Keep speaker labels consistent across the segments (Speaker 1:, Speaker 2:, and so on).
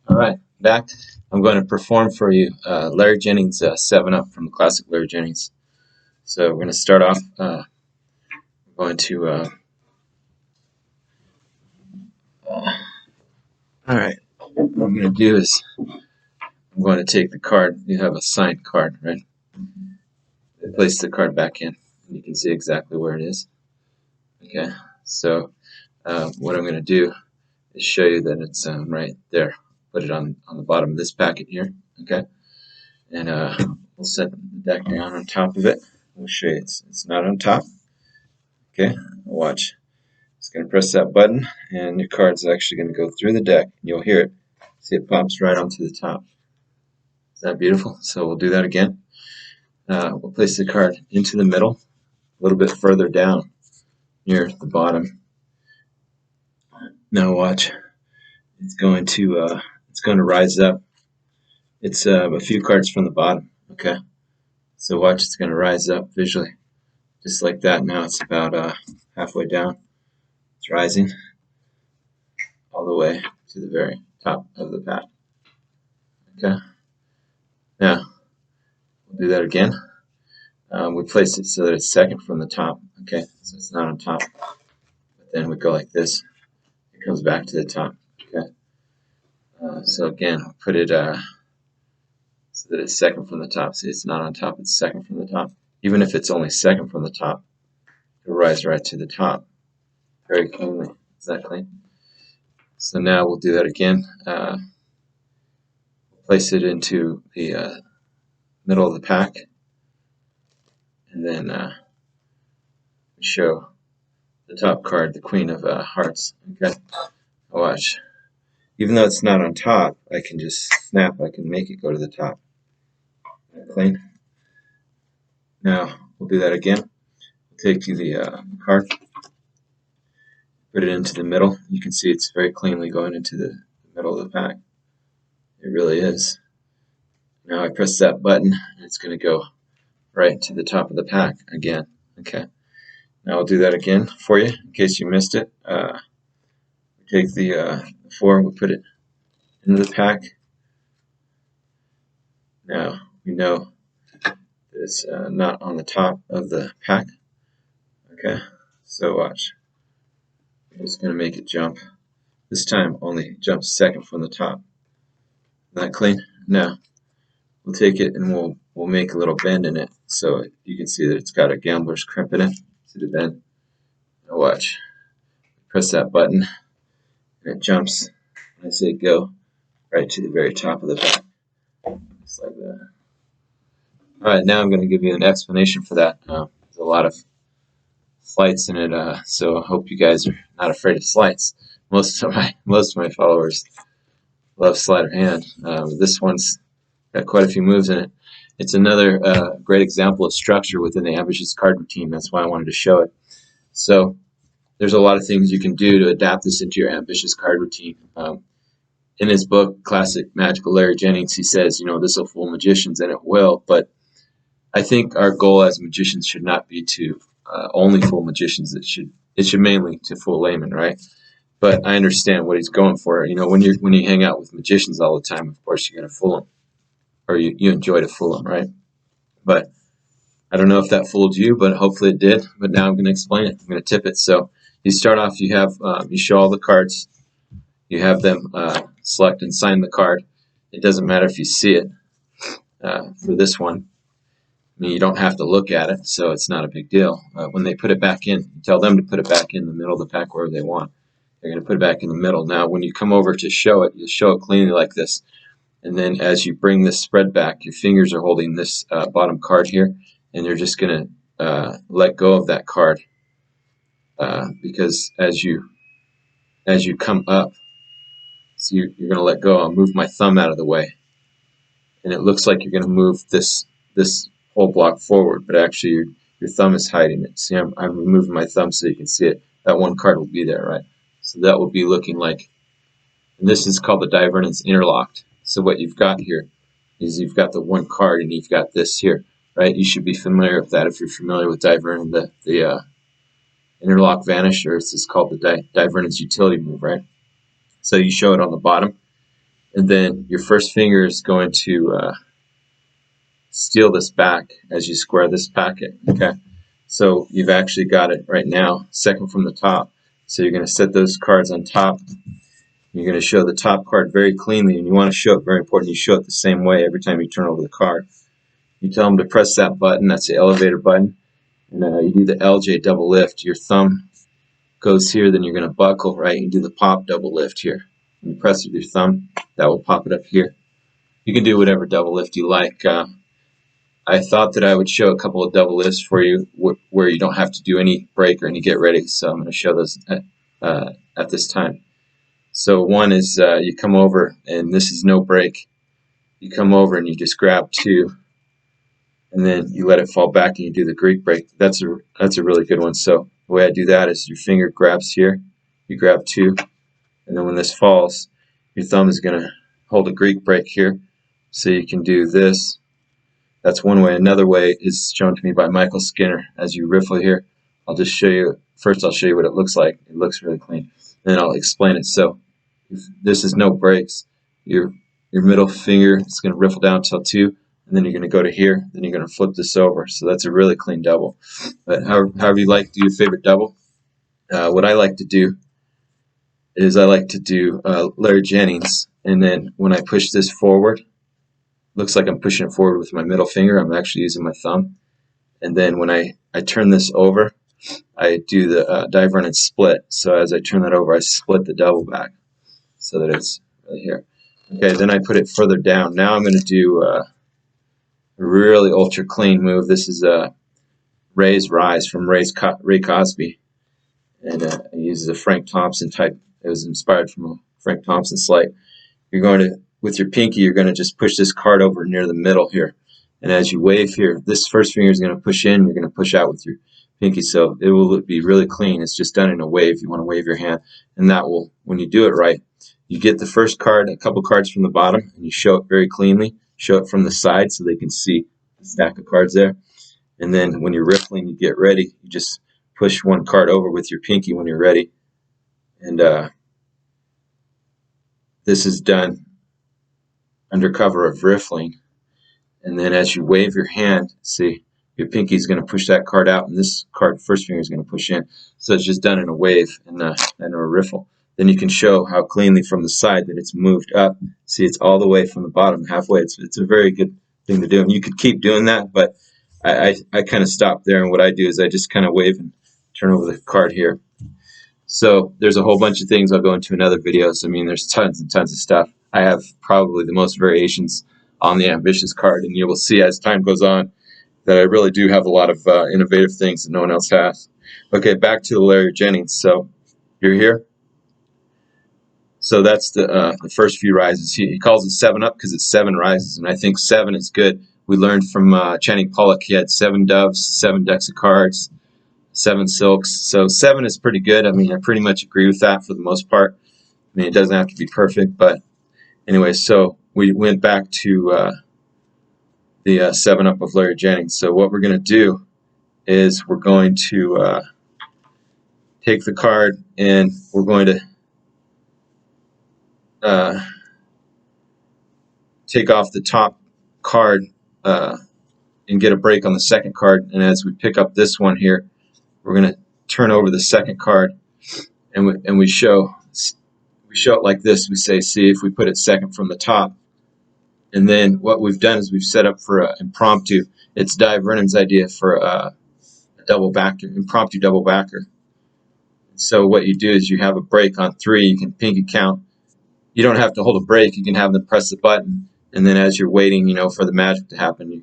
Speaker 1: Alright, back. I'm going to perform for you Larry Jennings' 7-Up from the classic Larry Jennings. So we're going to start off, we're going to, alright, what I'm going to do is, I'm going to take the card. You have a signed card, right? Place the card back in, and you can see exactly where it is. Okay, so what I'm going to do is show you that it's right there. Put it on the bottom of this packet here, okay? And we'll set the deck down on top of it. We'll show you it's not on top. Okay, watch. It's going to press that button, and your card's actually going to go through the deck. You'll hear it. See, it pops right onto the top. Is that beautiful? So we'll do that again. We'll place the card into the middle, a little bit further down near the bottom. Now watch. It's going to rise up. It's a few cards from the bottom. Okay, so watch. It's going to rise up visually, just like that. Now it's about halfway down. It's rising all the way to the very top of the pack. Okay. Now we'll do that again. We place it so that it's second from the top. Okay, so it's not on top. But then we go like this. It comes back to the top. Okay. So again, we'll put it so that it's second from the top. See, it's not on top. It's second from the top. Even if it's only second from the top, it'll rise right to the top. Very cleanly. Is that clean? So now we'll do that again. Place it into the middle of the pack, and then show the top card, the Queen of Hearts. Okay, watch. Even though it's not on top, I can just snap. I can make it go to the top. Clean. Now we'll do that again. We'll take the card, put it into the middle. You can see it's very cleanly going into the middle of the pack. It really is. Now I press that button, and it's going to go right to the top of the pack again. Okay. Now I'll do that again for you in case you missed it. We take the 4, we put it into the pack. Now we know that it's not on the top of the pack. Okay, so watch. I'm just going to make it jump. This time only jumps second from the top. Not clean? Now we'll take it and we'll make a little bend in it so you can see that it's got a gambler's crimp in it. See the bend? Now watch. Press that button and it jumps. I say go right to the very top of the pack. Just like that. Alright, now I'm going to give you an explanation for that. There's a lot of sleights in it, so I hope you guys are not afraid of sleights. Most of my followers love sleight of hand. This one's got quite a few moves in it. It's another great example of structure within the ambitious card routine. That's why I wanted to show it. So there's a lot of things you can do to adapt this into your ambitious card routine. In his book, Classic Magical Larry Jennings, he says, this will fool magicians, and it will, but I think our goal as magicians should not be to only fool magicians. It should mainly to fool laymen, right? But I understand what he's going for. When you hang out with magicians all the time, of course you're going to fool them, or you enjoy to fool them, right? But I don't know if that fooled you, but hopefully it did. But now I'm going to explain it. I'm going to tip it. So you start off. You have you show all the cards. You have them select and sign the card. It doesn't matter if you see it. For this one, you don't have to look at it, so it's not a big deal. When they put it back in, you tell them to put it back in the middle of the pack wherever they want. They're going to put it back in the middle. Now, when you come over to show it, you'll show it cleanly like this. And then as you bring this spread back, your fingers are holding this bottom card here, and you're just going to let go of that card because as you come up, so you're going to let go. I'll move my thumb out of the way, and it looks like you're going to move this whole block forward, but actually your thumb is hiding it. See, I'm removing my thumb so you can see it. That one card will be there, right? So that will be looking like, and this is called the divergence interlocked. So what you've got here is you've got the one card and you've got this here, right? You should be familiar with that if you're familiar with divergence, the interlock vanish, or it's called the divergence utility move, right? So you show it on the bottom, and then your first finger is going to steal this back as you square this packet. Okay, so you've actually got it right now, second from the top. So you're going to set those cards on top. You're going to show the top card very cleanly, and you want to show it, very important, you show it the same way every time you turn over the card. You tell them to press that button, that's the elevator button, and you do the LJ double lift. Your thumb goes here, then you're going to buckle, right? You do the pop double lift here. When you press with your thumb, that will pop it up here. You can do whatever double lift you like. I thought that I would show a couple of double lifts for you where you don't have to do any break or any get ready, so I'm going to show those at this time. So one is you come over, and this is no break. You come over and you just grab two, and then you let it fall back and you do the Greek break. That's a really good one. So the way I do that is your finger grabs here, you grab two, and then when this falls, your thumb is going to hold a Greek break here. So you can do this. That's one way. Another way is shown to me by Michael Skinner. As you riffle here, I'll just show you. First, I'll show you what it looks like. It looks really clean. Then I'll explain it. So if this is no breaks. Your middle finger is going to riffle down till two, and then you're going to go to here. Then you're going to flip this over. So that's a really clean double. But however you like to do your favorite double. What I like to do is I like to do Larry Jennings, and then when I push this forward, looks like I'm pushing it forward with my middle finger. I'm actually using my thumb. And then when I turn this over, I do the dive run and split. So as I turn that over, I split the double back so that it's right here. Okay, then I put it further down. Now I'm going to do a really ultra clean move. This is a Ray's Rise from Ray Cosby. And it uses a Frank Thompson type. It was inspired from a Frank Thompson sleight. You're going to, with your pinky, you're going to just push this card over near the middle here. And as you wave here, this first finger is going to push in, you're going to push out with your pinky. So it will be really clean. It's just done in a wave. You want to wave your hand. And that will, when you do it right, you get the first card, a couple cards from the bottom, and you show it very cleanly. Show it from the side so they can see the stack of cards there. And then when you're riffling, you get ready. You just push one card over with your pinky when you're ready. And this is done under cover of riffling. And then as you wave your hand, see, your pinky is going to push that card out, and this card, first finger, is going to push in. So it's just done in a wave and a riffle. Then you can show how cleanly from the side that it's moved up. See, it's all the way from the bottom, halfway. It's a very good thing to do. And you could keep doing that, but I kind of stop there. And what I do is I just kind of wave and turn over the card here. So there's a whole bunch of things I'll go into in other videos. I mean, there's tons and tons of stuff. I have probably the most variations on the Ambitious card, and you will see as time goes on that I really do have a lot of innovative things that no one else has. Okay, back to the Larry Jennings. So you're here. So that's the first few rises. He calls it 7 up because it's 7 rises, and I think 7 is good. We learned from Channing Pollock. He had 7 doves, 7 decks of cards, 7 silks. So 7 is pretty good. I mean, I pretty much agree with that for the most part. I mean, it doesn't have to be perfect, but anyway, so we went back to the 7 up of Larry Jennings. So what we're going to do is we're going to take the card, and we're going to take off the top card and get a break on the second card. And as we pick up this one here, we're going to turn over the second card, and we show it like this. We say, see, if we put it second from the top. And then what we've done is we've set up for an impromptu. It's Dave Vernon's idea for a double backer, impromptu double backer. So what you do is you have a break on 3. You can pinky count. You don't have to hold a break. You can have them press the button, and then as you're waiting, for the magic to happen, you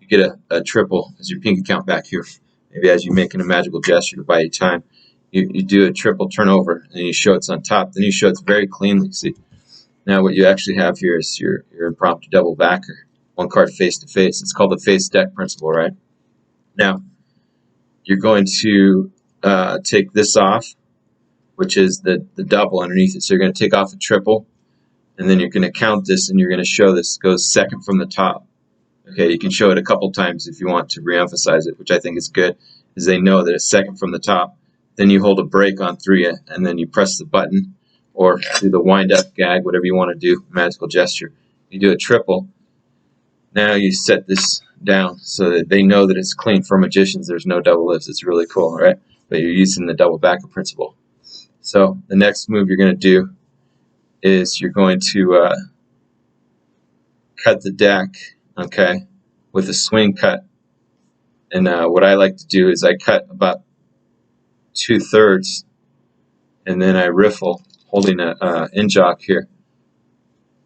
Speaker 1: get a triple as your pinky count back here. Maybe as you're making a magical gesture to buy you time, you do a triple turnover, and you show it's on top. Then you show it's very cleanly. See, now what you actually have here is your impromptu double backer, 1 card face to face. It's called the face deck principle, right? Now you're going to take this off, which is the double underneath it. So you're going to take off a triple, and then you're going to count this, and you're going to show this goes second from the top. Okay, you can show it a couple times if you want to reemphasize it, which I think is good, is they know that it's second from the top. Then you hold a break on 3, and then you press the button, or do the wind up gag, whatever you want to do, magical gesture. You do a triple. Now you set this down so that they know that it's clean. For magicians, there's no double lifts. It's really cool, right? But you're using the double backer principle. So the next move you're going to do is you're going to cut the deck, okay, with a swing cut. And what I like to do is I cut about 2/3, and then I riffle, holding a in jock here,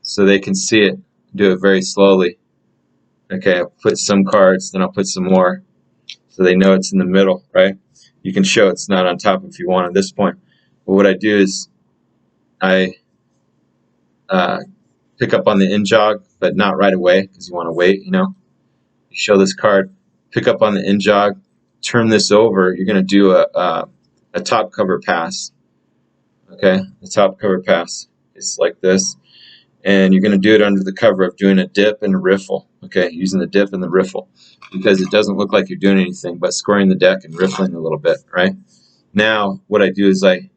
Speaker 1: so they can see it. Do it very slowly. Okay, I'll put some cards, then I'll put some more, so they know it's in the middle, right? You can show it's not on top if you want at this point. But what I do is I pick up on the in jog, but not right away, because you want to wait, you know. You show this card, pick up on the in jog, turn this over. You're going to do a top cover pass. Okay, the top cover pass is like this, and you're going to do it under the cover of doing a dip and a riffle. Okay, using the dip and the riffle, because it doesn't look like you're doing anything but squaring the deck and riffling a little bit, right? Now what I do is I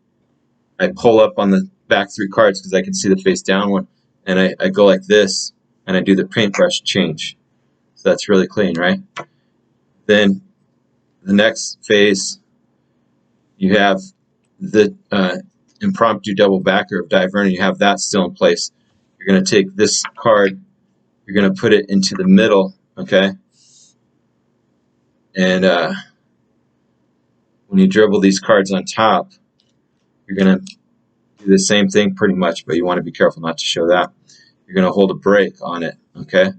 Speaker 1: pull up on the back 3 cards because I can see the face down one, and I go like this, and I do the paintbrush change. So that's really clean, right? Then the next phase, you have the impromptu double backer of Darin. You have that still in place. You're going to take this card, you're going to put it into the middle, okay? And when you dribble these cards on top, you're going to do the same thing pretty much, but you want to be careful not to show that. You're going to hold a break on it, okay?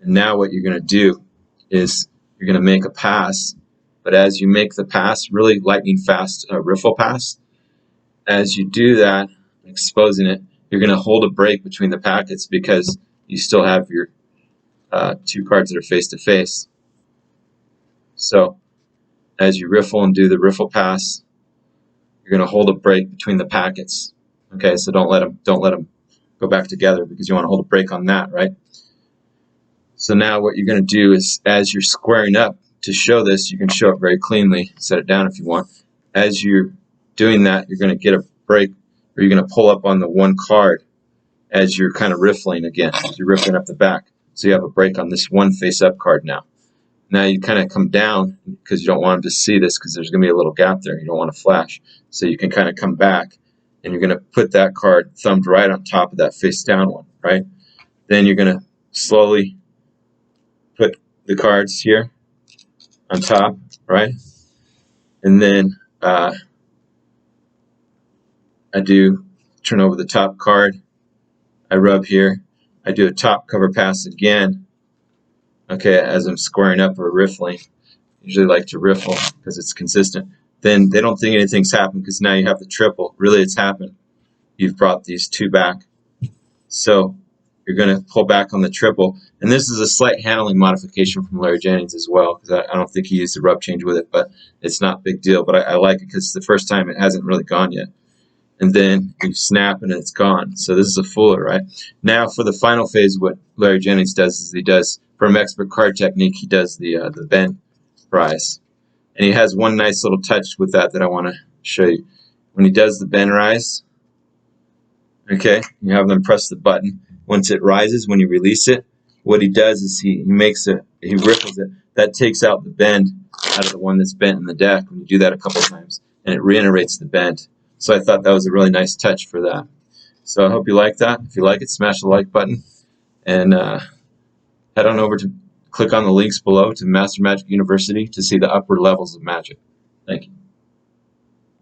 Speaker 1: And now what you're going to do is you're going to make a pass, but as you make the pass, really lightning fast riffle pass, as you do that, exposing it, you're going to hold a break between the packets because you still have your 2 cards that are face to face. So as you riffle and do the riffle pass, you're going to hold a break between the packets. Okay, so don't let them go back together, because you want to hold a break on that, right? So now what you're going to do is, as you're squaring up to show this, you can show it very cleanly. Set it down if you want. As you're doing that, you're going to get a break, or you're going to pull up on the 1 card as you're kind of riffling again. You're riffling up the back. So you have a break on this 1 face-up card now. Now you kind of come down, because you don't want them to see this, because there's going to be a little gap there. You don't want to flash. So you can kind of come back, and you're going to put that card thumbed right on top of that face-down one, right? Then you're going to slowly put the cards here on top, right? And then I do turn over the top card. I rub here. I do a top cover pass again. Okay, as I'm squaring up or riffling. Usually like to riffle because it's consistent. Then they don't think anything's happened, because now you have the triple. Really, it's happened. You've brought these 2 back. So you're going to pull back on the triple. And this is a slight handling modification from Larry Jennings as well, because I don't think he used the rub change with it, but it's not a big deal. But I like it because it's the first time it hasn't really gone yet. And then you snap and it's gone. So this is a fuller, right? Now for the final phase, what Larry Jennings does is he does, from expert card technique, he does the bend rise. And he has one nice little touch with that I want to show you. When he does the bend rise, okay, you have them press the button. Once it rises, when you release it, what he does is he riffles it. That takes out the bend out of the one that's bent in the deck. When you do that a couple times, and it reiterates the bend. So I thought that was a really nice touch for that. So I hope you like that. If you like it, smash the like button, and head on over to click on the links below to Master Magic University to see the upper levels of magic. Thank you.